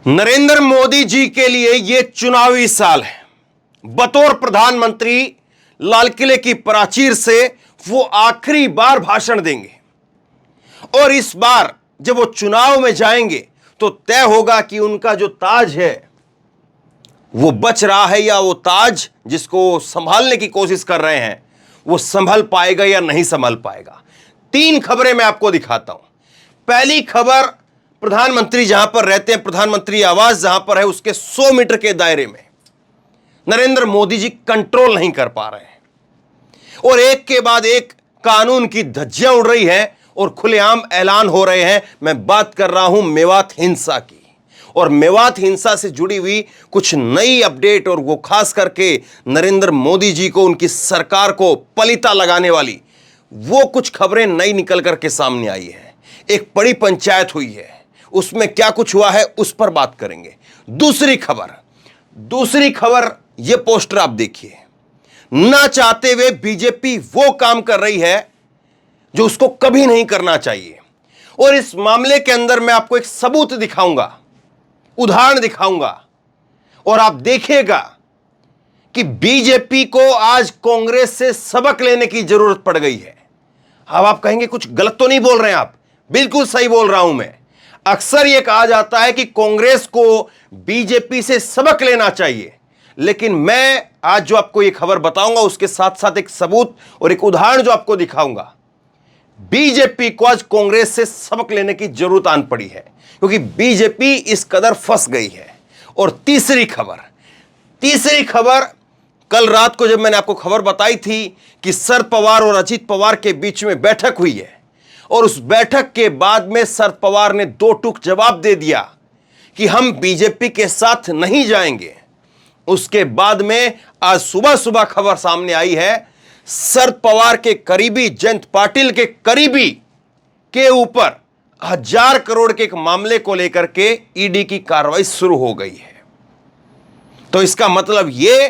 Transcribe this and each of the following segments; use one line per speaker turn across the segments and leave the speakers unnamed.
नरेंद्र मोदी जी के लिए यह चुनावी साल है। बतौर प्रधानमंत्री लाल किले की प्राचीर से वो आखिरी बार भाषण देंगे और इस बार जब वो चुनाव में जाएंगे तो तय होगा कि उनका जो ताज है वो बच रहा है या वो ताज जिसको संभालने की कोशिश कर रहे हैं वो संभल पाएगा या नहीं संभल पाएगा। 3 खबरें मैं आपको दिखाता हूं। पहली खबर, प्रधानमंत्री जहां पर रहते हैं, प्रधानमंत्री आवास जहां पर है, उसके 100 मीटर के दायरे में नरेंद्र मोदी जी कंट्रोल नहीं कर पा रहे हैं और एक के बाद एक कानून की धज्जियां उड़ रही हैं और खुलेआम ऐलान हो रहे हैं। मैं बात कर रहा हूं मेवात हिंसा की, और मेवात हिंसा से जुड़ी हुई कुछ नई अपडेट, और वो खास करके नरेंद्र मोदी जी को, उनकी सरकार को पलीता लगाने वाली वो कुछ खबरें नई निकल करके सामने आई है। एक बड़ी पंचायत हुई है, उसमें क्या कुछ हुआ है उस पर बात करेंगे। दूसरी खबर, ये पोस्टर आप देखिए। ना चाहते हुए बीजेपी वो काम कर रही है जो उसको कभी नहीं करना चाहिए, और इस मामले के अंदर मैं आपको एक सबूत दिखाऊंगा, उदाहरण दिखाऊंगा, और आप देखिएगा कि बीजेपी को आज कांग्रेस से सबक लेने की जरूरत पड़ गई है। अब आप कहेंगे कुछ गलत तो नहीं बोल रहे हैं आप? बिल्कुल सही बोल रहा हूं मैं। अक्सर यह कहा जाता है कि कांग्रेस को बीजेपी से सबक लेना चाहिए, लेकिन मैं आज जो आपको यह खबर बताऊंगा उसके साथ साथ एक सबूत और एक उदाहरण जो आपको दिखाऊंगा। बीजेपी को आज कांग्रेस से सबक लेने की जरूरत आन पड़ी है क्योंकि बीजेपी इस कदर फंस गई है। और तीसरी खबर, कल रात को जब मैंने आपको खबर बताई थी कि शरद पवार और अजीत पवार के बीच में बैठक हुई है, और उस बैठक के बाद में शरद पवार ने 2 टूक जवाब दे दिया कि हम बीजेपी के साथ नहीं जाएंगे। उसके बाद में आज सुबह खबर सामने आई है, शरद पवार के करीबी, जयंत पाटिल के करीबी के ऊपर 1000 करोड़ के एक मामले को लेकर के ईडी की कार्रवाई शुरू हो गई है। तो इसका मतलब यह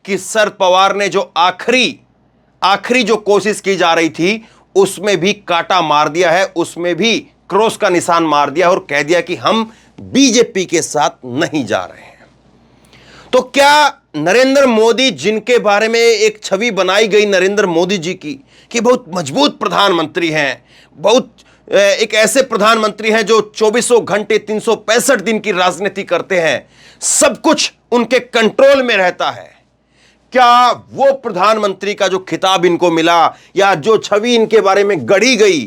कि शरद पवार ने जो आखिरी जो कोशिश की जा रही थी उसमें भी कांटा मार दिया है, उसमें भी क्रॉस का निशान मार दिया और कह दिया कि हम बीजेपी के साथ नहीं जा रहे हैं। तो क्या नरेंद्र मोदी, जिनके बारे में एक छवि बनाई गई नरेंद्र मोदी जी की कि बहुत मजबूत प्रधानमंत्री हैं, बहुत एक ऐसे प्रधानमंत्री हैं जो 24 घंटे 365 दिन की राजनीति करते हैं, सब कुछ उनके कंट्रोल में रहता है, क्या वो प्रधानमंत्री का जो खिताब इनको मिला या जो छवि इनके बारे में गढ़ी गई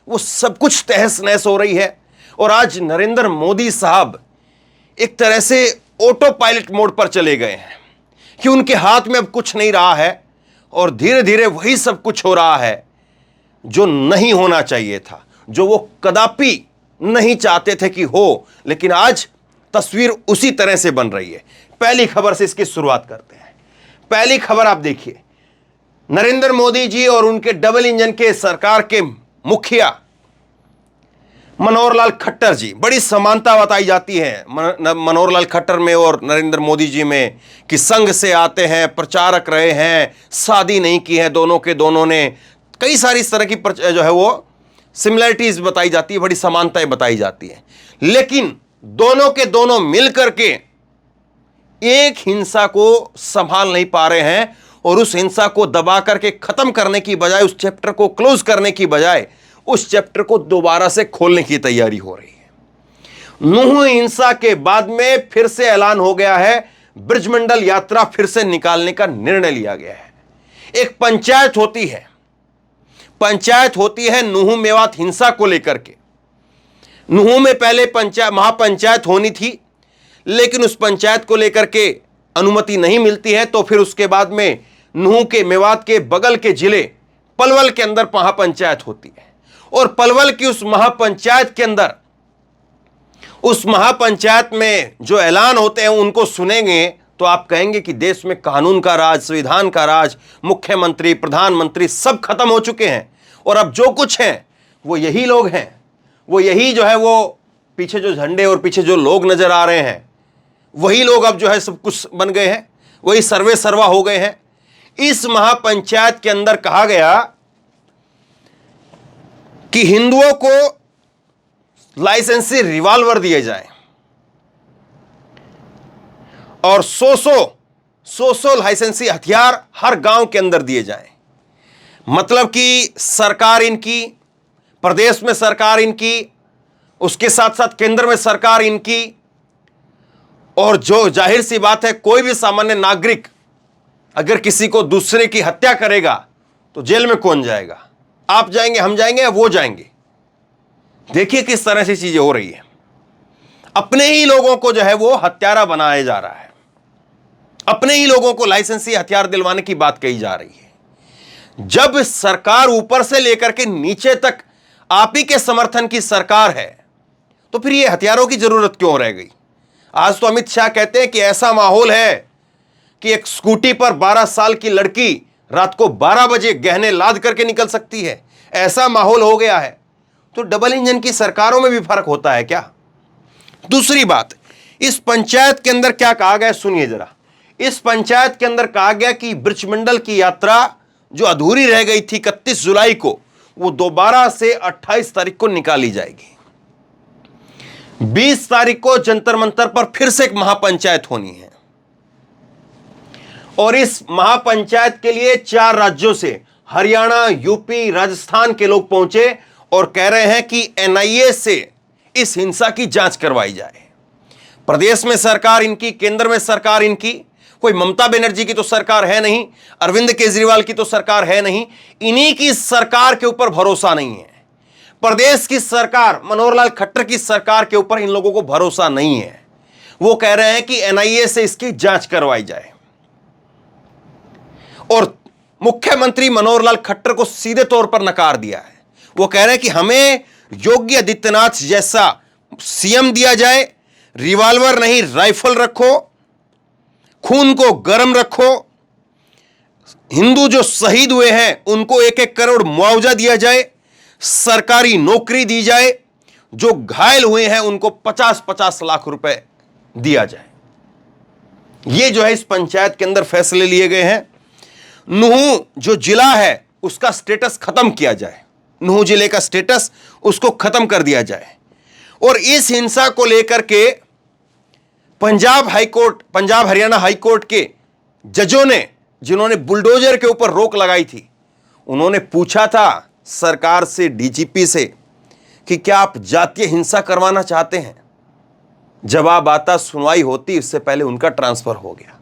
वो सब कुछ तहस नहस हो रही है। और आज नरेंद्र मोदी साहब एक तरह से ऑटो पायलट मोड पर चले गए हैं कि उनके हाथ में अब कुछ नहीं रहा है और धीरे धीरे वही सब कुछ हो रहा है जो नहीं होना चाहिए था, जो वो कदापि नहीं चाहते थे कि हो, लेकिन आज तस्वीर उसी तरह से बन रही है। पहली खबर से इसकी शुरुआत करते हैं। पहली खबर आप देखिए, नरेंद्र मोदी जी और उनके डबल इंजन के सरकार के मुखिया मनोहर लाल खट्टर जी, बड़ी समानता बताई जाती है मनोहर लाल खट्टर में और नरेंद्र मोदी जी में कि संघ से आते हैं, प्रचारक रहे हैं, शादी नहीं की है दोनों ने, कई सारी इस तरह की जो है वो सिमिलरिटीज बताई जाती है, बड़ी समानताएं बताई जाती है। लेकिन दोनों के दोनों मिलकर के एक हिंसा को संभाल नहीं पा रहे हैं और उस हिंसा को दबा करके खत्म करने की बजाय, उस चैप्टर को क्लोज करने की बजाय उस चैप्टर को दोबारा से खोलने की तैयारी हो रही है। नूह हिंसा के बाद में फिर से ऐलान हो गया है, ब्रजमंडल यात्रा फिर से निकालने का निर्णय लिया गया है। एक पंचायत होती है नूह मेवात हिंसा को लेकर के। नूह में पहले महापंचायत होनी थी, लेकिन उस पंचायत को लेकर के अनुमति नहीं मिलती है, तो फिर उसके बाद में नूह के मेवात के बगल के जिले पलवल के अंदर महापंचायत होती है। और पलवल की उस महापंचायत के अंदर, उस महापंचायत में जो ऐलान होते हैं उनको सुनेंगे तो आप कहेंगे कि देश में कानून का राज, संविधान का राज, मुख्यमंत्री, प्रधानमंत्री सब खत्म हो चुके हैं और अब जो कुछ हैं वो यही लोग हैं, वो यही जो है वो पीछे जो झंडे और पीछे जो लोग नजर आ रहे हैं वही लोग अब जो है सब कुछ बन गए हैं, वही सर्वे सर्वा हो गए हैं। इस महापंचायत के अंदर कहा गया कि हिंदुओं को लाइसेंसी रिवॉल्वर दिए जाए, और सौ लाइसेंसी हथियार हर गांव के अंदर दिए जाएं। मतलब कि सरकार इनकी, प्रदेश में सरकार इनकी, उसके साथ साथ केंद्र में सरकार इनकी, और जो जाहिर सी बात है कोई भी सामान्य नागरिक अगर किसी को दूसरे की हत्या करेगा तो जेल में कौन जाएगा? आप जाएंगे, हम जाएंगे, या वो जाएंगे? देखिए किस तरह से चीजें हो रही है। अपने ही लोगों को जो है वो हत्यारा बनाया जा रहा है, अपने ही लोगों को लाइसेंसी हथियार दिलवाने की बात कही जा रही है। जब सरकार ऊपर से लेकर के नीचे तक आप ही के समर्थन की सरकार है, तो फिर ये हथियारों की जरूरत क्यों रह गई? आज तो अमित शाह कहते हैं कि ऐसा माहौल है कि एक स्कूटी पर 12 साल की लड़की रात को 12 बजे गहने लाद करके निकल सकती है, ऐसा माहौल हो गया है। तो डबल इंजन की सरकारों में भी फर्क होता है क्या? दूसरी बात, इस पंचायत के अंदर क्या कहा गया, सुनिए जरा। इस पंचायत के अंदर कहा गया कि ब्रजमंडल की यात्रा जो अधूरी रह गई थी 31 जुलाई को, वो दोबारा से 28 तारीख को निकाली जाएगी। 20 तारीख को जंतर मंतर पर फिर से एक महापंचायत होनी है, और इस महापंचायत के लिए 4 राज्यों से, हरियाणा, यूपी, राजस्थान के लोग पहुंचे और कह रहे हैं कि एनआईए से इस हिंसा की जांच करवाई जाए। प्रदेश में सरकार इनकी, केंद्र में सरकार इनकी, कोई ममता बनर्जी की तो सरकार है नहीं, अरविंद केजरीवाल की तो सरकार है नहीं, इन्हीं की सरकार के ऊपर भरोसा नहीं है। प्रदेश की सरकार, मनोहर लाल खट्टर की सरकार के ऊपर इन लोगों को भरोसा नहीं है। वो कह रहे हैं कि एनआईए से इसकी जांच करवाई जाए, और मुख्यमंत्री मनोहर लाल खट्टर को सीधे तौर पर नकार दिया है। वो कह रहे हैं कि हमें योगी आदित्यनाथ जैसा सीएम दिया जाए, रिवॉल्वर नहीं राइफल रखो, खून को गर्म रखो, हिंदू जो शहीद हुए हैं उनको 1-1 करोड़ मुआवजा दिया जाए, सरकारी नौकरी दी जाए, जो घायल हुए हैं उनको 50-50 लाख रुपए दिया जाए। ये जो है इस पंचायत के अंदर फैसले लिए गए हैं। नुहू जो जिला है उसका स्टेटस खत्म किया जाए, नुहू जिले का स्टेटस उसको खत्म कर दिया जाए। और इस हिंसा को लेकर के पंजाब हरियाणा हाई कोर्ट के जजों ने, जिन्होंने बुलडोजर के ऊपर रोक लगाई थी, उन्होंने पूछा था सरकार से, डीजीपी से, कि क्या आप जातीय हिंसा करवाना चाहते हैं? जवाब आता, सुनवाई होती, इससे पहले उनका ट्रांसफर हो गया।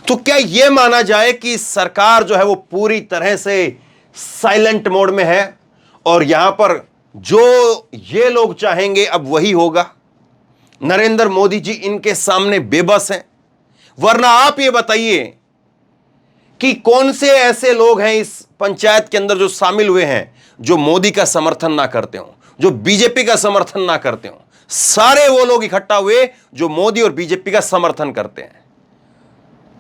तो क्या यह माना जाए कि सरकार जो है वो पूरी तरह से साइलेंट मोड में है, और यहां पर जो ये लोग चाहेंगे अब वही होगा? नरेंद्र मोदी जी इनके सामने बेबस हैं। वरना आप ये बताइए कि कौन से ऐसे लोग हैं इस पंचायत के अंदर जो शामिल हुए हैं जो मोदी का समर्थन ना करते हो, जो बीजेपी का समर्थन ना करते हो? सारे वो लोग इकट्ठा हुए जो मोदी और बीजेपी का समर्थन करते हैं।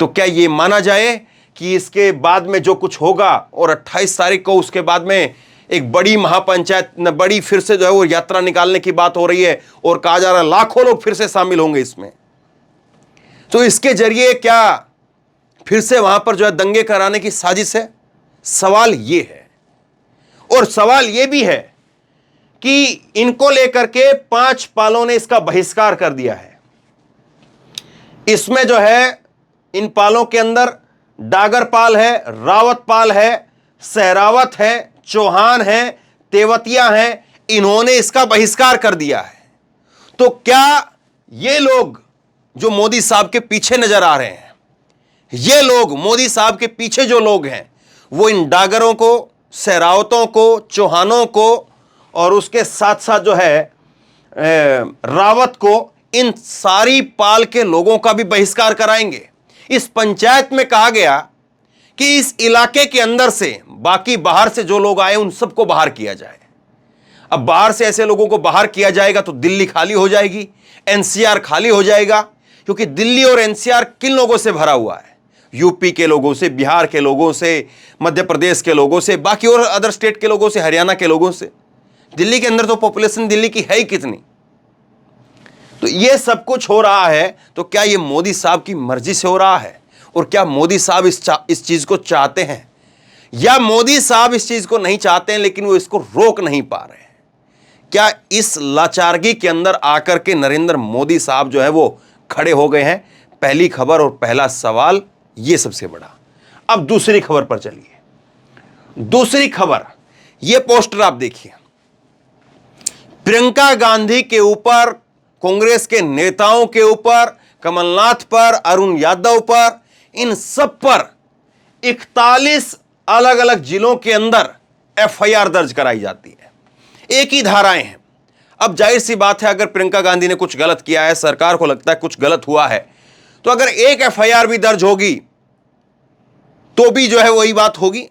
तो क्या यह माना जाए कि इसके बाद में जो कुछ होगा, और 28 तारीख को उसके बाद में एक बड़ी महापंचायत, बड़ी फिर से जो है वो यात्रा निकालने की बात हो रही है, और कहा जा रहा है लाखों लोग फिर से शामिल होंगे इसमें? तो इसके जरिए क्या फिर से वहां पर जो है दंगे कराने की साजिश है? सवाल यह है। और सवाल यह भी है कि इनको लेकर के 5 पालों ने इसका बहिष्कार कर दिया है। इसमें जो है इन पालों के अंदर डागर पाल है, रावत पाल है, सहरावत है, चौहान है, तेवतिया है, इन्होंने इसका बहिष्कार कर दिया है। तो क्या ये लोग जो मोदी साहब के पीछे नजर आ रहे हैं, ये लोग मोदी साहब के पीछे जो लोग हैं, वो इन डागरों को, सहरावतों को, चौहानों को, और उसके साथ साथ जो है रावत को, इन सारी पाल के लोगों का भी बहिष्कार कराएंगे? इस पंचायत में कहा गया कि इस इलाके के अंदर से बाकी बाहर से जो लोग आए उन सबको बाहर किया जाए। अब बाहर से ऐसे लोगों को बाहर किया जाएगा तो दिल्ली खाली हो जाएगी, एनसीआर खाली हो जाएगा, क्योंकि दिल्ली और एनसीआर किन लोगों से भरा हुआ है? यूपी के लोगों से, बिहार के लोगों से, मध्य प्रदेश के लोगों से, बाकी और अदर स्टेट के लोगों से, हरियाणा के लोगों से। दिल्ली के अंदर तो पॉपुलेशन दिल्ली की है ही कितनी। तो ये सब कुछ हो रहा है, तो क्या ये मोदी साहब की मर्जी से हो रहा है? और क्या मोदी साहब इस चीज को चाहते हैं, या मोदी साहब इस चीज को नहीं चाहते हैं लेकिन वो इसको रोक नहीं पा रहे हैं? क्या इस लाचारगी के अंदर आकर के नरेंद्र मोदी साहब जो है वो खड़े हो गए हैं? पहली खबर और पहला सवाल यह सबसे बड़ा। अब दूसरी खबर पर चलिए। दूसरी खबर, यह पोस्टर आप देखिए। प्रियंका गांधी के ऊपर, कांग्रेस के नेताओं के ऊपर, कमलनाथ पर, अरुण यादव पर, इन सब पर 41 अलग अलग जिलों के अंदर एफआईआर दर्ज कराई जाती है। एक ही धाराएं हैं। अब जाहिर सी बात है, अगर प्रियंका गांधी ने कुछ गलत किया है, सरकार को लगता है कुछ गलत हुआ है, तो अगर एक एफआईआर भी दर्ज होगी तो भी जो है वही बात होगी,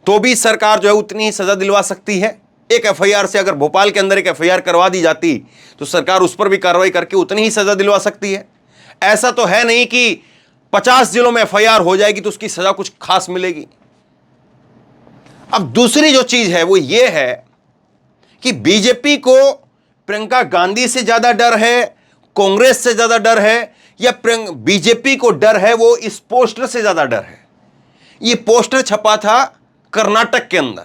तो भी सरकार जो है उतनी ही सजा दिलवा सकती है। एक एफआईआर से अगर भोपाल के अंदर एक एफआईआर करवा दी जाती तो सरकार उस पर भी कार्रवाई करके उतनी ही सजा दिलवा सकती है। ऐसा तो है नहीं कि 50 जिलों में एफआईआर हो जाएगी तो उसकी सजा कुछ खास मिलेगी। अब दूसरी जो चीज है वो ये है कि बीजेपी को प्रियंका गांधी से ज्यादा डर है, कांग्रेस से ज्यादा डर है, या बीजेपी को डर है वो इस पोस्टर से ज्यादा डर है। ये पोस्टर छपा था कर्नाटक के अंदर,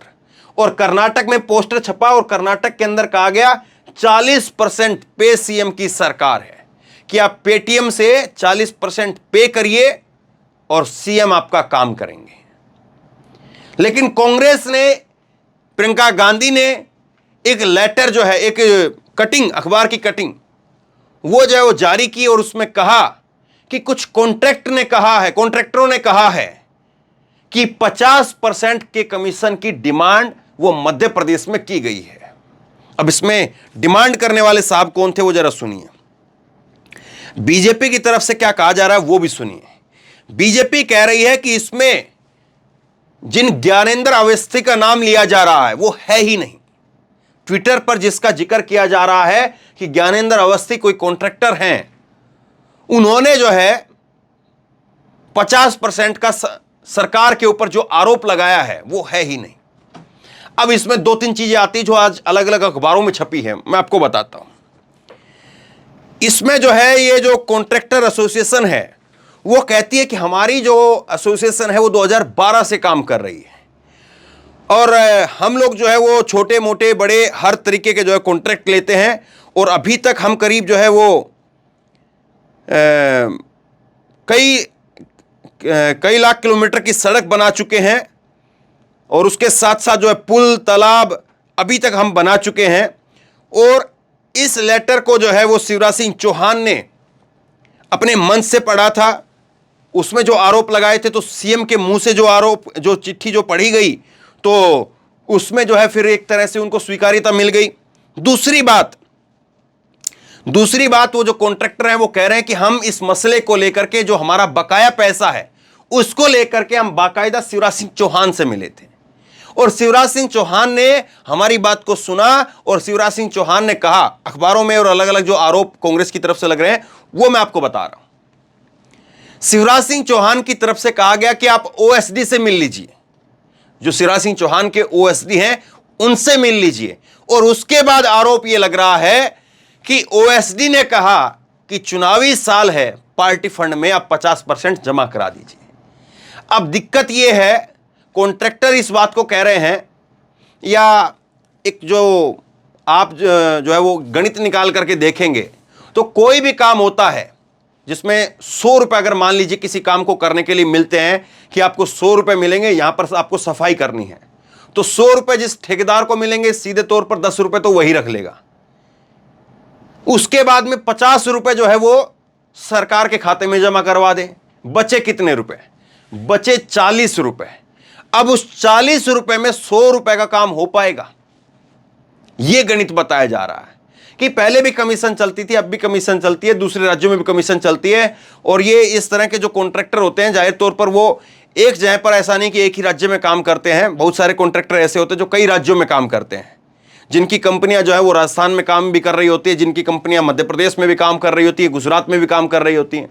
और कर्नाटक में पोस्टर छपा और कर्नाटक के अंदर कहा गया 40% पे सीएम की सरकार है कि आप पेटीएम से 40% पे करिए और सीएम आपका काम करेंगे। लेकिन कांग्रेस ने, प्रियंका गांधी ने एक लेटर जो है, एक कटिंग, अखबार की कटिंग, वो जो है वो जारी की और उसमें कहा कि कुछ कॉन्ट्रैक्टरों ने कहा है कि 50% के कमीशन की डिमांड वो मध्य प्रदेश में की गई है। अब इसमें डिमांड करने वाले साहब कौन थे वो जरा सुनिए। बीजेपी की तरफ से क्या कहा जा रहा है वो भी सुनिए। बीजेपी कह रही है कि इसमें जिन ज्ञानेंद्र अवस्थी का नाम लिया जा रहा है वो है ही नहीं। ट्विटर पर जिसका जिक्र किया जा रहा है कि ज्ञानेंद्र अवस्थी कोई कॉन्ट्रैक्टर हैं, उन्होंने जो है 50% का सरकार के ऊपर जो आरोप लगाया है वो है ही नहीं। अब इसमें 2-3 चीजें आती जो आज अलग अलग अखबारों में छपी है, मैं आपको बताता हूं। इसमें जो है ये जो कॉन्ट्रैक्टर एसोसिएशन है वो कहती है कि हमारी जो एसोसिएशन है वो 2012 से काम कर रही है और हम लोग जो है वो छोटे मोटे बड़े हर तरीके के जो है कॉन्ट्रैक्ट लेते हैं, और अभी तक हम करीब जो है वो कई लाख किलोमीटर की सड़क बना चुके हैं, और उसके साथ साथ जो है पुल तालाब अभी तक हम बना चुके हैं। और इस लेटर को जो है वो शिवराज सिंह चौहान ने अपने मंच से पढ़ा था। उसमें जो आरोप लगाए थे तो सीएम के मुंह से जो चिट्ठी जो पढ़ी गई तो उसमें जो है फिर एक तरह से उनको स्वीकार्यता मिल गई। दूसरी बात वो जो कॉन्ट्रैक्टर हैं वो कह रहे हैं कि हम इस मसले को लेकर के, जो हमारा बकाया पैसा है उसको लेकर के हम बाकायदा शिवराज सिंह चौहान से मिले थे, और शिवराज सिंह चौहान ने हमारी बात को सुना, और शिवराज सिंह चौहान ने कहा, अखबारों में और अलग अलग जो आरोप कांग्रेस की तरफ से लग रहे हैं वो मैं आपको बता रहा हूं। शिवराज सिंह चौहान की तरफ से कहा गया कि आप ओएसडी से मिल लीजिए, जो शिवराज सिंह चौहान के ओएसडी हैं उनसे मिल लीजिए। और उसके बाद आरोप यह लग रहा है कि ओएसडी ने कहा कि चुनावी साल है, पार्टी फंड में आप 50% जमा करा दीजिए। अब दिक्कत यह है, कॉन्ट्रैक्टर इस बात को कह रहे हैं, या एक जो आप जो है वो गणित निकाल करके देखेंगे तो कोई भी काम होता है जिसमें 100 रुपए अगर मान लीजिए किसी काम को करने के लिए मिलते हैं कि आपको 100 रुपए मिलेंगे, यहां पर आपको सफाई करनी है, तो 100 रुपए जिस ठेकेदार को मिलेंगे सीधे तौर पर 10 रुपए तो वही रख लेगा। उसके बाद में 50 रुपए जो है वो सरकार के खाते में जमा करवा दे। बचे कितने रुपए? बचे 40 रुपए। अब उस 40 रुपए में 100 रुपए का काम हो पाएगा? यह गणित बताया जा रहा है कि पहले भी कमीशन चलती थी, अब भी कमीशन चलती है, दूसरे राज्यों में भी कमीशन चलती है। और ये इस तरह के जो कॉन्ट्रैक्टर होते हैं, जाहिर तौर पर वो एक जगह पर, ऐसा नहीं कि एक ही राज्य में काम करते हैं, बहुत सारे कॉन्ट्रैक्टर ऐसे होते हैं जो कई राज्यों में काम करते हैं, जिनकी कंपनियां जो है वो राजस्थान में काम भी कर रही होती है, जिनकी कंपनियां मध्य प्रदेश में भी काम कर रही होती है, गुजरात में भी काम कर रही होती हैं।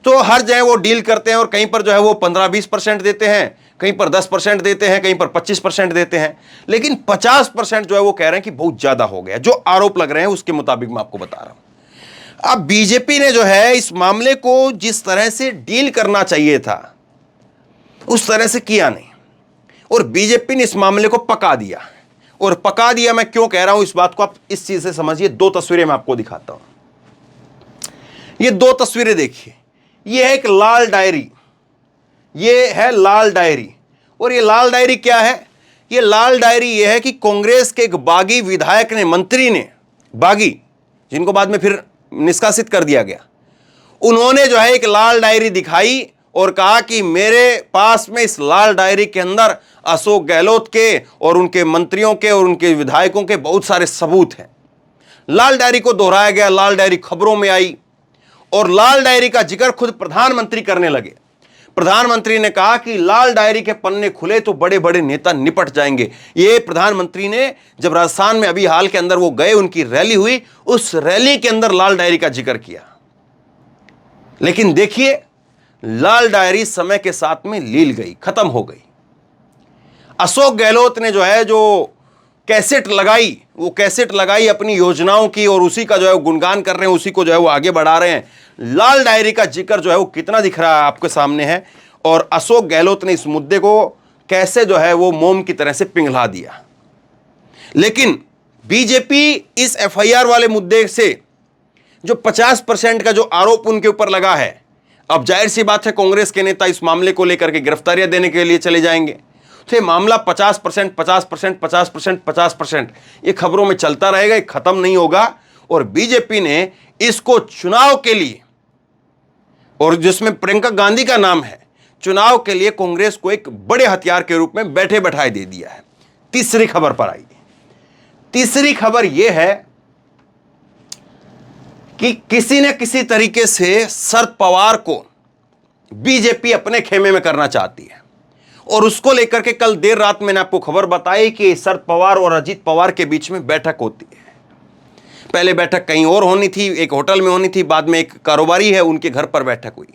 तो हर जगह वो डील करते हैं, और कहीं पर जो है वो 15-20% देते हैं, कहीं पर 10% देते हैं, कहीं पर 25% देते हैं, लेकिन 50% जो है वो कह रहे हैं कि बहुत ज्यादा हो गया। जो आरोप लग रहे हैं उसके मुताबिक मैं आपको बता रहा हूं। अब बीजेपी ने जो है इस मामले को जिस तरह से डील करना चाहिए था उस तरह से किया नहीं, और बीजेपी ने इस मामले को पका दिया। और पका दिया मैं क्यों कह रहा हूं इस बात को आप इस चीज से समझिए। 2 तस्वीरें मैं आपको दिखाता हूं। ये दो तस्वीरें देखिए, ये है एक लाल डायरी, ये है लाल डायरी। और ये लाल डायरी क्या है? ये लाल डायरी ये है कि कांग्रेस के एक बागी विधायक ने, मंत्री ने, बागी जिनको बाद में फिर निष्कासित कर दिया गया, उन्होंने जो है एक लाल डायरी दिखाई और कहा कि मेरे पास में इस लाल डायरी के अंदर अशोक गहलोत के और उनके मंत्रियों के और उनके विधायकों के बहुत सारे सबूत हैं। लाल डायरी को दोहराया गया, लाल डायरी खबरों में आई और लाल डायरी का जिक्र खुद प्रधानमंत्री करने लगे। प्रधानमंत्री ने कहा कि लाल डायरी के पन्ने खुले तो बड़े बड़े नेता निपट जाएंगे। ये प्रधानमंत्री ने जब राजस्थान में अभी हाल के अंदर वो गए, उनकी रैली हुई, उस रैली के अंदर लाल डायरी का जिक्र किया। लेकिन देखिए, लाल डायरी समय के साथ में लील गई, खत्म हो गई। अशोक गहलोत ने जो है जो कैसेट लगाई, वो कैसेट लगाई अपनी योजनाओं की और उसी का जो है वो गुणगान कर रहे हैं, उसी को जो है वो आगे बढ़ा रहे हैं। लाल डायरी का जिक्र जो है वो कितना दिख रहा है आपके सामने है, और अशोक गहलोत ने इस मुद्दे को कैसे जो है वो मोम की तरह से पिघला दिया। लेकिन बीजेपी इस एफआईआर वाले मुद्दे से जो 50% का जो आरोप उनके ऊपर लगा है, अब जाहिर सी बात है कांग्रेस के नेता इस मामले को लेकर के गिरफ्तारियां देने के लिए चले जाएंगे। तो ये मामला 50%, 50%, 50%, 50% ये खबरों में चलता रहेगा, ये खत्म नहीं होगा। और बीजेपी ने इसको चुनाव के लिए, और जिसमें प्रियंका गांधी का नाम है, चुनाव के लिए कांग्रेस को एक बड़े हथियार के रूप में बैठे बैठाए दे दिया है। तीसरी खबर पर आई। तीसरी खबर यह है कि किसी न किसी तरीके से शरद पवार को बीजेपी अपने खेमे में करना चाहती है, और उसको लेकर के कल देर रात मैंने आपको खबर बताई कि शरद पवार और अजीत पवार के बीच में बैठक होती है। पहले बैठक कहीं और होनी थी, एक होटल में होनी थी, बाद में एक कारोबारी है उनके घर पर बैठक हुई।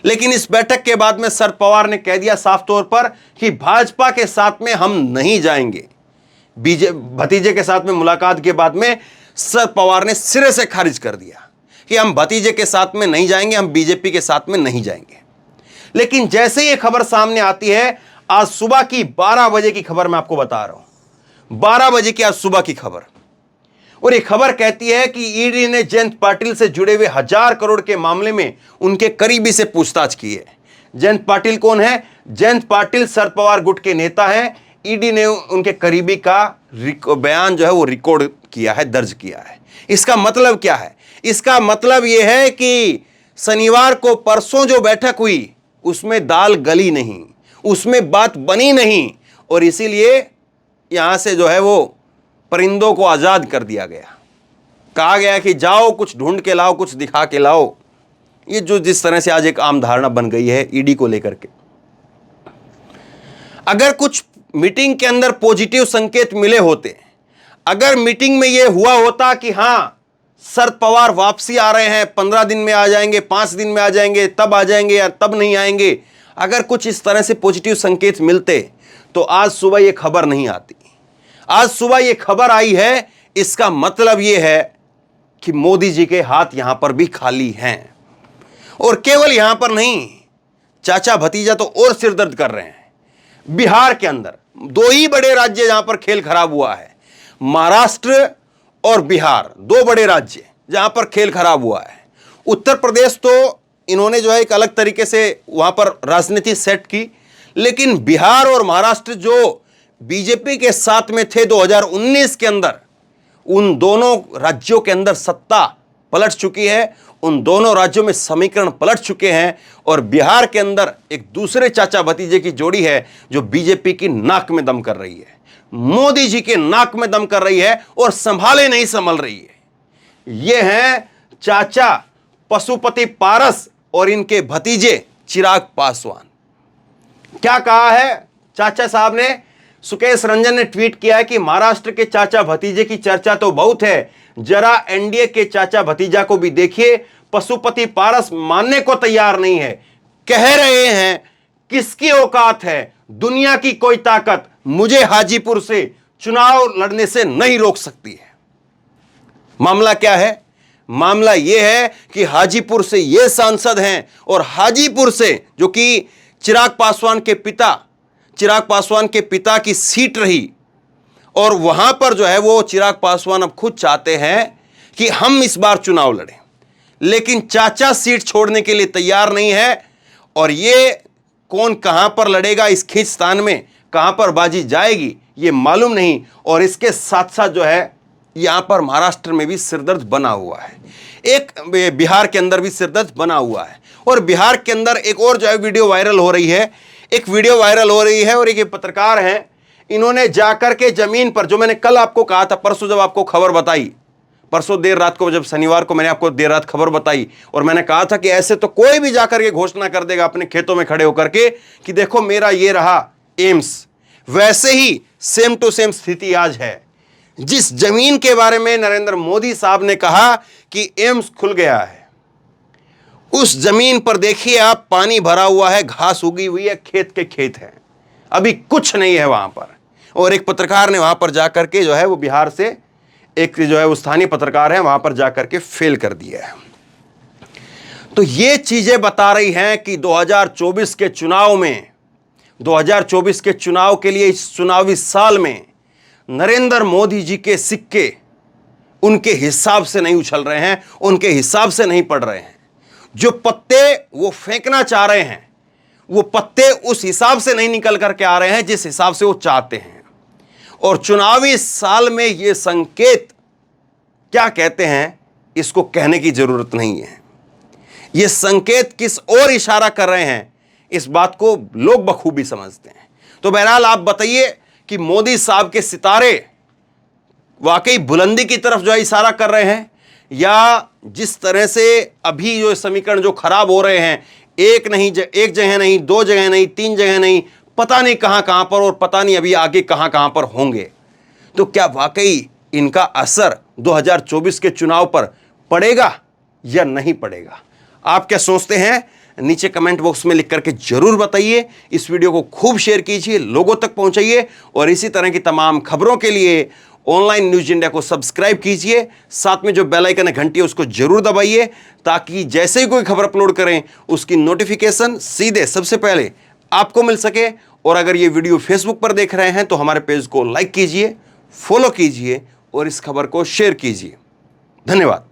लेकिन इस बैठक के बाद में शरद पवार ने कह दिया साफ तौर पर कि भाजपा के साथ में हम नहीं जाएंगे। भतीजे के साथ में मुलाकात के बाद में शरद पवार ने सिरे से खारिज कर दिया कि हम भतीजे के साथ में नहीं जाएंगे, हम बीजेपी के साथ में नहीं जाएंगे। लेकिन जैसे ही ये खबर सामने आती है, आज सुबह की 12 बजे की खबर मैं आपको बता रहा हूं, 12 बजे की आज सुबह की खबर, और ये खबर कहती है कि ईडी ने जयंत पाटिल से जुड़े हुए 1000 करोड़ के मामले में उनके करीबी से पूछताछ की है। जयंत पाटिल कौन है? जयंत पाटिल शरद पवार गुट के नेता हैं। ईडी ने उनके करीबी का बयान जो है वो रिकॉर्ड किया है, दर्ज किया है। इसका मतलब क्या है? इसका मतलब यह है कि शनिवार को परसों जो बैठक हुई उसमें दाल गली नहीं, उसमें बात बनी नहीं, और इसीलिए यहां से जो है वो परिंदों को आजाद कर दिया गया। कहा गया कि जाओ कुछ ढूंढ के लाओ, कुछ दिखा के लाओ। ये जो जिस तरह से आज एक आम धारणा बन गई है ईडी को लेकर के, अगर कुछ मीटिंग के अंदर पॉजिटिव संकेत मिले होते, अगर मीटिंग में यह हुआ होता कि हां शरद पवार वापसी आ रहे हैं, 15 दिन में आ जाएंगे, 5 दिन में आ जाएंगे, तब आ जाएंगे या तब नहीं आएंगे, अगर कुछ इस तरह से पॉजिटिव संकेत मिलते तो आज सुबह यह खबर नहीं आती। आज सुबह यह खबर आई है, इसका मतलब यह है कि मोदी जी के हाथ यहां पर भी खाली हैं। और केवल यहां पर नहीं, चाचा भतीजा तो और सिरदर्द कर रहे हैं। बिहार के अंदर 2 ही बड़े राज्य जहां पर खेल खराब हुआ है, महाराष्ट्र और बिहार, 2 बड़े राज्य जहां पर खेल खराब हुआ है। उत्तर प्रदेश तो इन्होंने जो है एक अलग तरीके से वहां पर राजनीति सेट की, लेकिन बिहार और महाराष्ट्र जो बीजेपी के साथ में थे 2019 के अंदर, उन दोनों राज्यों के अंदर सत्ता पलट चुकी है, उन दोनों राज्यों में समीकरण पलट चुके हैं, और बिहार के अंदर एक दूसरे चाचा भतीजे की जोड़ी है जो बीजेपी की नाक में दम कर रही है, मोदी जी के नाक में दम कर रही है और संभाले नहीं संभल रही है। ये हैं चाचा पशुपति पारस और इनके भतीजे चिराग पासवान। क्या कहा है चाचा साहब ने? सुकेश रंजन ने ट्वीट किया है कि महाराष्ट्र के चाचा भतीजे की चर्चा तो बहुत है, जरा एनडीए के चाचा भतीजा को भी देखिए। पशुपति पारस मानने को तैयार नहीं है, कह रहे हैं किसकी औकात है, दुनिया की कोई ताकत मुझे हाजीपुर से चुनाव लड़ने से नहीं रोक सकती है। मामला क्या है? मामला यह है कि हाजीपुर से ये सांसद हैं, और हाजीपुर से जो कि चिराग पासवान के पिता की सीट रही, और वहां पर जो है वो चिराग पासवान अब खुद चाहते हैं कि हम इस बार चुनाव लड़ें। लेकिन चाचा सीट छोड़ने के लिए तैयार नहीं है। और ये कौन कहां पर लड़ेगा, इस खींचतान में कहां पर बाजी जाएगी ये मालूम नहीं। और इसके साथ साथ जो है यहां पर महाराष्ट्र में भी सिरदर्द बना हुआ है, एक बिहार के अंदर भी सिरदर्द बना हुआ है। और बिहार के अंदर एक और जो है वीडियो वायरल हो रही है, और एक पत्रकार हैं, इन्होंने जाकर के जमीन पर, जो मैंने कल आपको कहा था, परसों जब आपको खबर बताई, परसों देर रात को, जब शनिवार को मैंने आपको देर रात खबर बताई, और मैंने कहा था कि ऐसे तो कोई भी जाकर के घोषणा कर देगा अपने खेतों में खड़े होकर के कि देखो मेरा ये रहा एम्स, वैसे ही सेम टू सेम स्थिति आज है। जिस जमीन के बारे में नरेंद्र मोदी साहब ने कहा कि एम्स खुल गया है, उस जमीन पर देखिए आप, पानी भरा हुआ है, घास उगी हुई है, खेत के खेत है, अभी कुछ नहीं है वहां पर। और एक पत्रकार ने वहां पर जाकर के जो है वो बिहार से एक जो है वो स्थानीय पत्रकार है, वहां पर जाकर के फेल कर दिया है। तो ये चीजें बता रही हैं कि 2024 के चुनाव में, 2024 के चुनाव के लिए, इस चुनावी साल में नरेंद्र मोदी जी के सिक्के उनके हिसाब से नहीं उछल रहे हैं, उनके हिसाब से नहीं पड़ रहे हैं। जो पत्ते वो फेंकना चाह रहे हैं, वो पत्ते उस हिसाब से नहीं निकल करके आ रहे हैं जिस हिसाब से वो चाहते हैं। और चुनावी साल में ये संकेत क्या कहते हैं, इसको कहने की जरूरत नहीं है। ये संकेत किस ओर इशारा कर रहे हैं, इस बात को लोग बखूबी समझते हैं। तो बहरहाल आप बताइए कि मोदी साहब के सितारे वाकई बुलंदी की तरफ जो है इशारा कर रहे हैं, या जिस तरह से अभी जो समीकरण जो खराब हो रहे हैं, एक जगह नहीं, दो जगह नहीं, तीन जगह नहीं, पता नहीं कहां कहां पर, और पता नहीं अभी आगे कहां कहां पर होंगे। तो क्या वाकई इनका असर 2024 के चुनाव पर पड़ेगा या नहीं पड़ेगा? आप क्या सोचते हैं? नीचे कमेंट बॉक्स में लिख करके जरूर बताइए। इस वीडियो को खूब शेयर कीजिए, लोगों तक पहुंचाइए, और इसी तरह की तमाम खबरों के लिए ऑनलाइन न्यूज इंडिया को सब्सक्राइब कीजिए। साथ में जो बेल आइकन है, घंटी है, उसको जरूर दबाइए, ताकि जैसे ही कोई खबर अपलोड करें उसकी नोटिफिकेशन सीधे सबसे पहले आपको मिल सके। और अगर ये वीडियो फेसबुक पर देख रहे हैं तो हमारे पेज को लाइक कीजिए, फॉलो कीजिए और इस खबर को शेयर कीजिए। धन्यवाद।